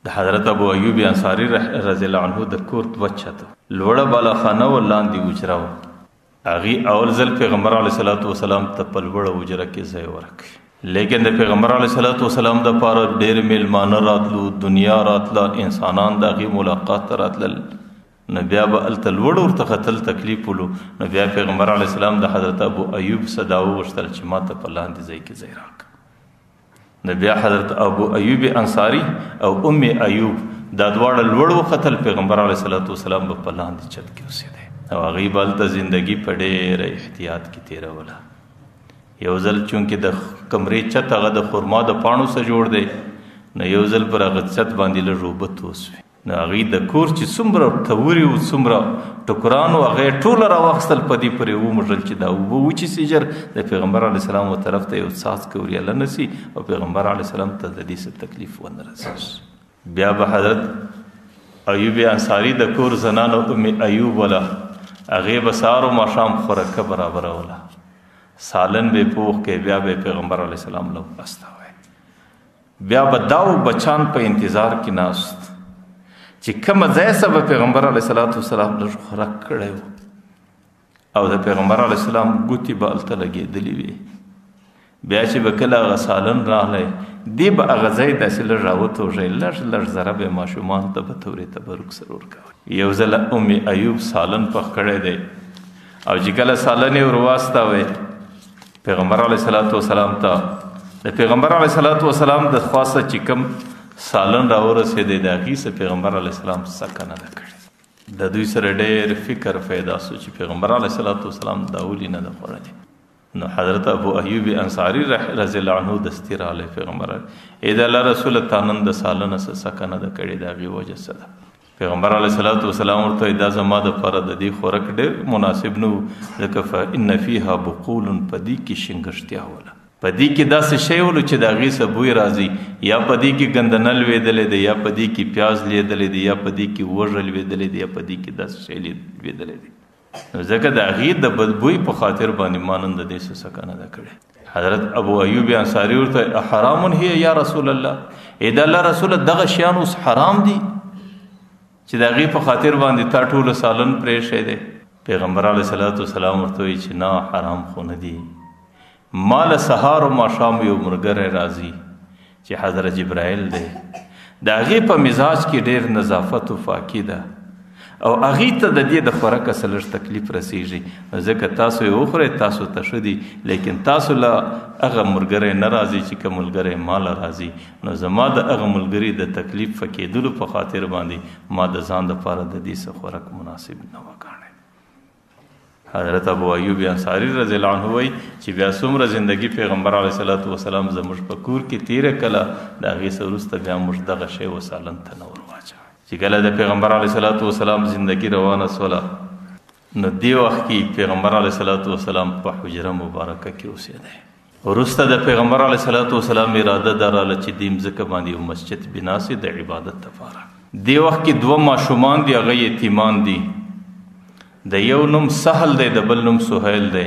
د حضرت ابو ایوب انصاری رضی الله عنه د کور دوه چته لوړه بالاخانه و لاندې وجره وه. هغې اول ځل پیغمبر علیه صلات وسلام ته په لوړه وجره کې ځای ورکړي، لیکن د پیغمبر علیه صلات وسلام دپاره ډېر میلمانه راتلو، دنیا راتله، انسانان د هغې ملاقات ته راتلل. نو بیا به هلته لوړ ورته ختل تکلیف ولو. نو بیا پیغمبر علیه السلام د حضرت ابو ایوب څه دا وغوښتل چې ما ته په لاندې ځای کې ځای راکړه. نو بیا حضرت ابو ایوب انصاری او ام ایوب دا دواړه لوړ وختل، پیغمبر علیه صلات وسلام به په لاندې چت کې اوسېدی او هغوی به هلته زندګي په ډېره احتیاط کې تېروله. یو ځل چونکې د کمرې چت هغه د خرما د پاڼو څخه جوړ دی، نو یو ځل پر هغه چت باندې لږ اوبه توسوې. نو هغوی د کور چې څومره تورې وو، څومره ټکران وو، هغه یې ټوله راواخیستل، په دې پورې وموږل چې دا اوبه وچیسي ژر. د پیغمبر علیه السلام و طرف ته یو څاڅکی وریاله نه سي او پیغمبر علیه السلام ته د دې څه تکلیف ونه رسېږي. بیا به حضرت ایوب انصاري د کور زنانو ام ایوب وله هغې به سهار و ماښام خوراکه برابروله، سالن به پوخ کې، بیا به پیغمبر علیه السلام له استوی. بیا به داو بچان په انتظار کې ناست چې کومه ځای څه به پیغمبر علیه صلات وسلام لږ خوراک کړی و او د پیغمبر علیه السلام ګوتې به هلته لګېدلې وې. بیا چې به کله هغه سالن راغلی، دی به هغه ځای داسې لږ راوتوږی، لږ لږ ذره به یې ماشومانو ته به تورې تبرک سره ورکوی. یو ځل ام ایوب سالن پخ کړی دی او چې کله سالن یې ور واستوی پیغمبر علیه صلات وسلام ته، د پیغمبر علیه صلات وسلام د خواسته چې کوم سالن را ورسېدی د هغې څه پیغمبر علیه السلام څکه نه ده کړې. د دوی سره ډېر فکر پیدا سو چې پیغمبر علیه صلات وسلام دا ولې نه ده خوړلې. نو حضرت ابو ایوب انصاری رضی الله عنه دستي راغلی، پیغمبر ای د الله رسوله تا نن د سالنه څه څکه نه ده کړې، د هغې وجه څه ده؟ پیغمبر علیه صلات وسلام ورته دا زما دپاره د دې خوراک ډېر مناسب نه و، ځکه فإن فیها بقول، په دې کې شینګښتیا وله، په دې کې داسې شی ولو چې د هغې څه بوی راځي، یا په دې کې ګندنه لوېدلی دی، یا په دې کې پیاز لیدلی دی، یا په دې کې وږه لوېدلی دی، یا په دې کې داسې شی لوېدلی دی. نو ځکه د هغې د بدبوی په خاطر باندې ما نن د دې څه څکه نه ده کړې. حضرت ابو ایوب انصاري ورته حرام هي یا رسول الله، ای د الله رسوله دغه شیان اوس حرام دي چې د هغې په خاطر باندې تا ټوله سالن پرېښی دی؟ پیغمبر علیه صلات وسلام ورته وایي چې نه، حرام خو نه دي. ما له سهار و ماښام یو ملګری راځي چې حضرت جبرائیل دی، د هغې په مزاج کې ډېر نظافت و پاکي ده او هغې ته د دې د خوراکه څه لږ تکلیف رسېږي، نو ځکه تاسو یې وخورئ، تاسو ته ښه دي، لیکن تاسو له هغه ملګری نه راځي چې که ملګری ما له راځي. نو زما د هغه ملګري د تکلیف کېدلو په خاطر باندې ما د ځان دپاره د دې څه خوراک مناسب نه وګاڼی. حضرت ابو ایوب انصاری رضی الله عنه وایي چې بیا څومره زندگی پیغمبر علیه صلات وسلام زموږ په کور کې تیره کله، د هغې څه وروسته بیا موږ دغه شی و سالن ته نه ور واچوی. چې کله د پیغمبر علیه صلات وسلام زندگی روانه سوله، نو دې وخت کې پیغمبر علیه صلات وسلام په حجره مبارکه کې اوسېدی. وروسته د پیغمبر علیه صلات وسلام اراده دا راله چې دې مځکه باندې یو مسجد بنا سي د عبادت لپاره. دې وخت کې دوه ماشومان دي، هغه یتیمان دي، د یو نوم سهل دی، د بل نوم سهیل دی.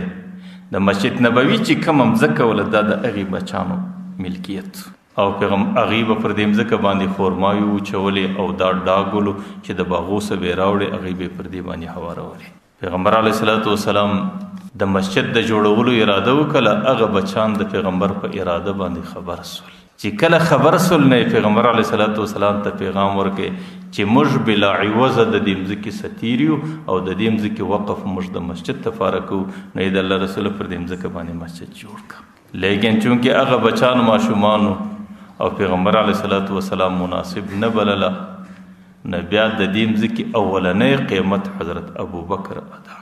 د مسجد نبوي چې کومه مځکه وله دا د هغې بچانو ملکیت او هغې به پر دې مځکه باندې خورماوې وچولې او دا ډاګ ولو چې د باغو څه به یې راوړې، هغې به یې پر دې باندې هوارولې. پیغمبر علیه صلات وسلام د مسجد د جوړولو اراده وکړه، هغه بچان د پیغمبر په اراده باندې خبر سول. چې کله خبر سول، نه پیغمبر علیه صلات وسلام ته پیغام ورکړي چې موږ بلا عوضه د دې مځکې ستیر یو او د دې مځکې وقف موږ د مسجد لپاره کوو. نو یې د الله رسول پر دې مځکه باندې مسجد جوړ کړه، لیکن چونکې هغه بچان ماشومانو او پیغمبر علیه صلات وسلام مناسب نه بلله، نو بیا د دې مځکې اولنی قیمت حضرت ابوبکر ادا